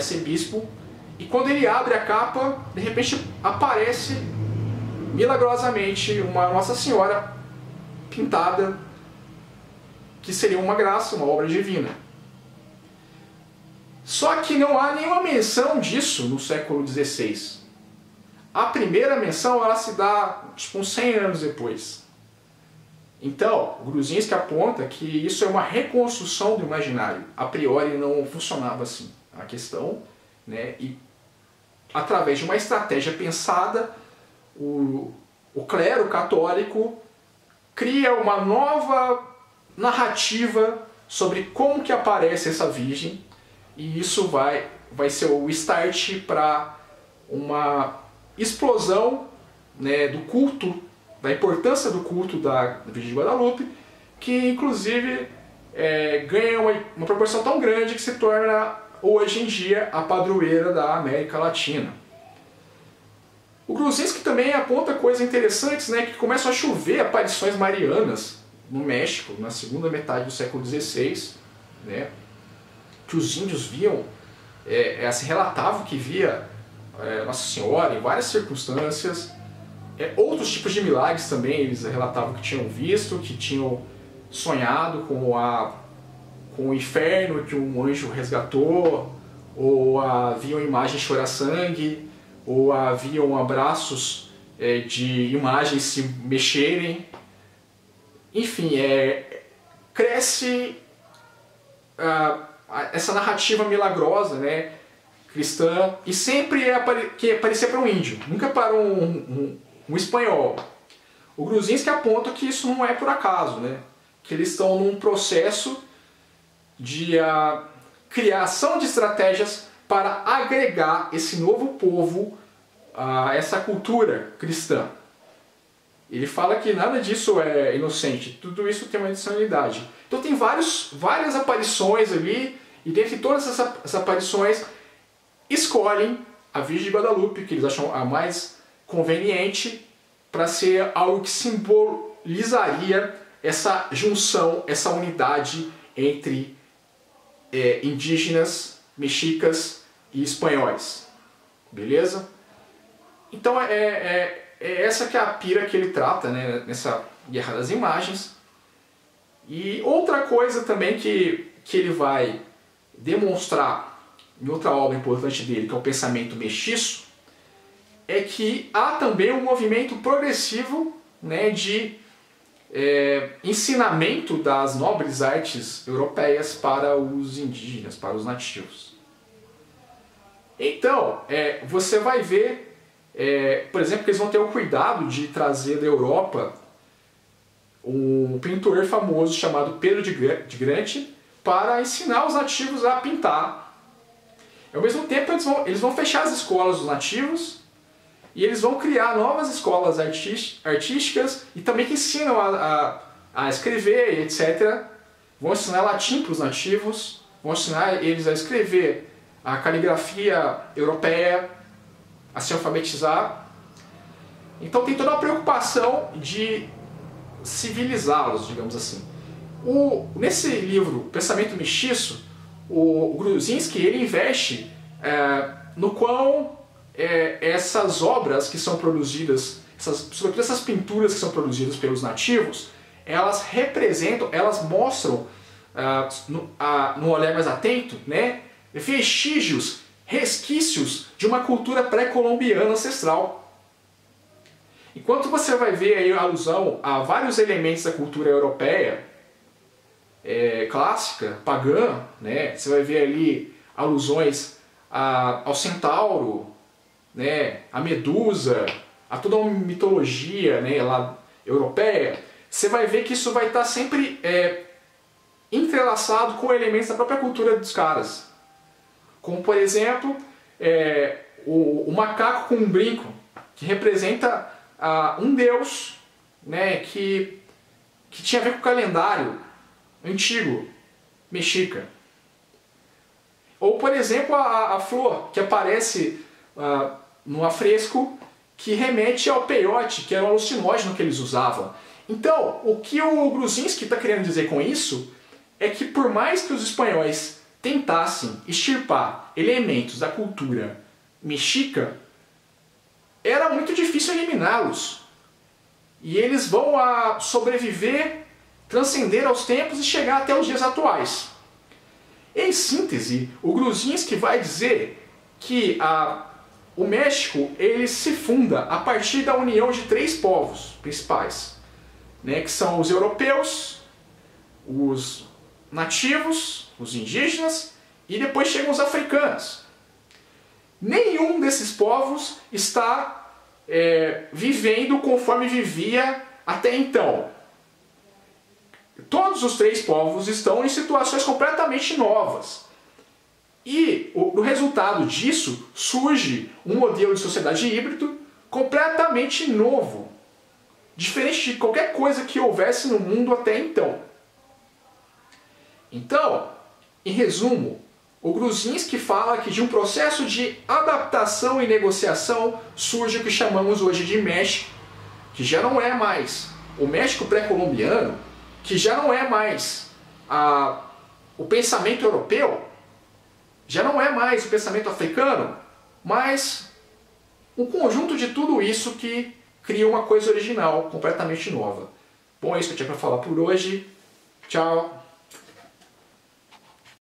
ser bispo, e quando ele abre a capa, de repente aparece milagrosamente uma Nossa Senhora pintada, que seria uma graça, uma obra divina. Só que não há nenhuma menção disso no século XVI. A primeira menção ela se dá tipo uns 100 anos depois. Então, o Gruzinski aponta que isso é uma reconstrução do imaginário. A priori não funcionava assim a questão, né? E através de uma estratégia pensada, o clero católico cria uma nova narrativa sobre como que aparece essa Virgem, e isso vai ser o start para uma explosão, né, do culto, da importância do culto da Virgem de Guadalupe, que inclusive ganha uma proporção tão grande que se torna hoje em dia a padroeira da América Latina. O Gruzinski também aponta coisas interessantes, né, que começam a chover aparições marianas no México, na segunda metade do século XVI, né, que os índios viam, se relatavam que via Nossa Senhora em várias circunstâncias. Outros tipos de milagres também eles relatavam que tinham visto, que tinham sonhado com o inferno que um anjo resgatou, ou haviam imagens chorar-sangue, ou haviam abraços de imagens se mexerem. Enfim, cresce essa narrativa milagrosa, né, cristã, e sempre que aparecia para um índio, nunca para um espanhol. O Gruzinski aponta que isso não é por acaso, né, que eles estão num processo de criação de estratégias para agregar esse novo povo a essa cultura cristã. Ele fala que nada disso é inocente, tudo isso tem uma intencionalidade. Então tem várias aparições ali, e dentre todas essas aparições, escolhem a Virgem de Guadalupe, que eles acham a mais conveniente, para ser algo que simbolizaria essa junção, essa unidade entre indígenas, mexicas e espanhóis. Beleza? Então essa que é a pira que ele trata, né, nessa Guerra das Imagens. E outra coisa também que ele vai demonstrar em outra obra importante dele, que é o pensamento mestiço, é que há também um movimento progressivo, né, de ensinamento das nobres artes europeias para os indígenas, para os nativos. Então, você vai ver, por exemplo, que eles vão ter o cuidado de trazer da Europa um pintor famoso chamado Pedro de Grande para ensinar os nativos a pintar. Ao mesmo tempo, eles vão fechar as escolas dos nativos e eles vão criar novas escolas artísticas e também que ensinam a escrever, etc. Vão ensinar latim para os nativos, vão ensinar eles a escrever a caligrafia europeia, a se alfabetizar. Então tem toda uma preocupação de civilizá-los, digamos assim. Nesse livro, Pensamento Mestiço, o Gruzinski ele investe no quão essas obras que são produzidas, sobretudo essas pinturas que são produzidas pelos nativos, elas representam, elas mostram, no olhar mais atento, né, vestígios, resquícios de uma cultura pré-colombiana ancestral. Enquanto você vai ver aí a alusão a vários elementos da cultura europeia, clássica, pagã, né? Você vai ver ali alusões ao centauro, né? A Medusa, a toda uma mitologia, né, lá europeia. Você vai ver que isso vai estar sempre entrelaçado com elementos da própria cultura dos caras. Como, por exemplo, o macaco com um brinco, que representa um deus, né, que tinha a ver com o calendário antigo, mexica. Ou, por exemplo, a flor que aparece no afresco, que remete ao peiote, que era o alucinógeno que eles usavam. Então, o que o Gruzinski está querendo dizer com isso é que por mais que os espanhóis tentassem extirpar elementos da cultura mexica, era muito difícil eliminá-los. E eles vão sobreviver, transcender aos tempos e chegar até os dias atuais. Em síntese, o Gruzinski vai dizer que o México ele se funda a partir da união de 3 povos principais, né, que são os europeus, os nativos, os indígenas e depois chegam os africanos. Nenhum desses povos está vivendo conforme vivia até então. Todos os 3 povos estão em situações completamente novas. E no resultado disso surge um modelo de sociedade híbrido completamente novo, diferente de qualquer coisa que houvesse no mundo até então. Então, em resumo, o Gruzinski fala que de um processo de adaptação e negociação surge o que chamamos hoje de México, que já não é mais o México pré-colombiano, que já não é mais o pensamento europeu, já não é mais o pensamento africano, mas um conjunto de tudo isso que cria uma coisa original, completamente nova. Bom, é isso que eu tinha para falar por hoje. Tchau!